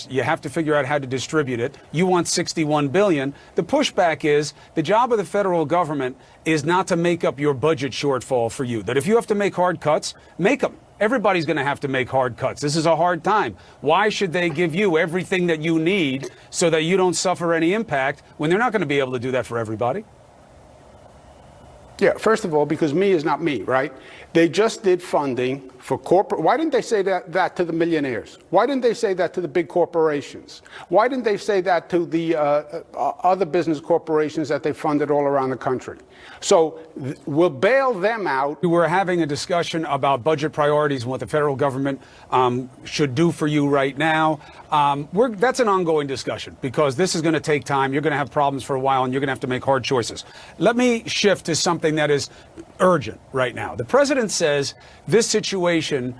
You have to figure out how to distribute it. You want $61 billion. The pushback is the job of the federal government is not to make up your budget shortfall for you. That if you have to make hard cuts, make them. Everybody's going to have to make hard cuts. This is a hard time. Why should they give you everything that you need so that you don't suffer any impact when they're not going to be able to do that for everybody? Yeah, first of all, because me is not me, right? They just did funding for corporate. Why didn't they say that to the millionaires? Why didn't they say that to the big corporations? Why didn't they say that to the other business corporations that they funded all around the country? So we'll bail them out. We're having a discussion about budget priorities and what the federal government should do for you right now. That's an ongoing discussion because this is going to take time. You're going to have problems for a while and you're going to have to make hard choices. Let me shift to something that is urgent right now. The president says this situation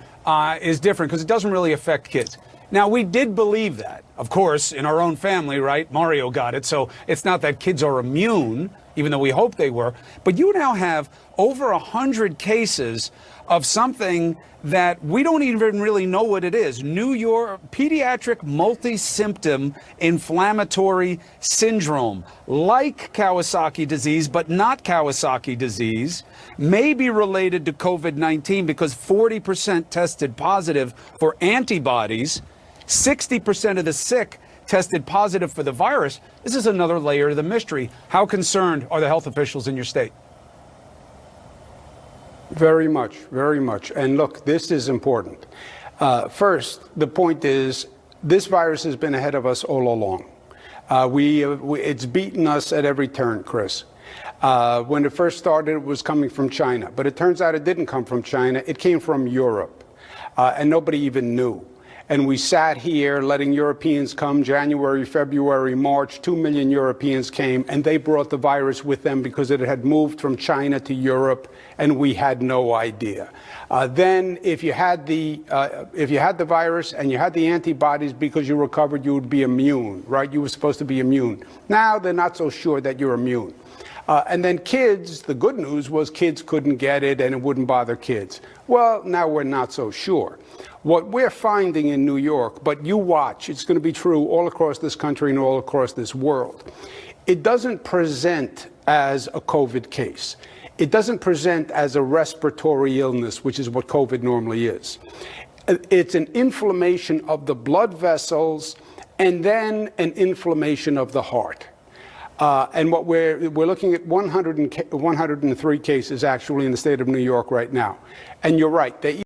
is different because it doesn't really affect kids. Now, we did believe that, of course, in our own family, right? Mario got it. So it's not that kids are immune, even though we hope they were. But you now have over 100 cases of something that we don't even really know what it is. New York pediatric multi-symptom inflammatory syndrome, like Kawasaki disease, but not Kawasaki disease, may be related to COVID-19 because 40% tested positive for antibodies. 60% of the sick tested positive for the virus. This is another layer of the mystery. How concerned are the health officials in your state? Very much, very much. And look, this is important. First, the point is this virus has been ahead of us all along. It's beaten us at every turn, Chris. When it first started, it was coming from China. But it turns out it didn't come from China. It came from Europe. And nobody even knew. And we sat here letting Europeans come January, February, March. 2 million Europeans came, and they brought the virus with them because it had moved from China to Europe, and we had no idea. Then, if you had the virus and you had the antibodies because you recovered, you would be immune, right? You were supposed to be immune. Now they're not so sure that you're immune. And then kids, the good news was kids couldn't get it and it wouldn't bother kids. Well, now we're not so sure. What we're finding in New York, but you watch, it's going to be true all across this country and all across this world. It doesn't present as a COVID case. It doesn't present as a respiratory illness, which is what COVID normally is. It's an inflammation of the blood vessels and then an inflammation of the heart. And what we're looking at 103 cases actually in the state of New York right now. And you're right.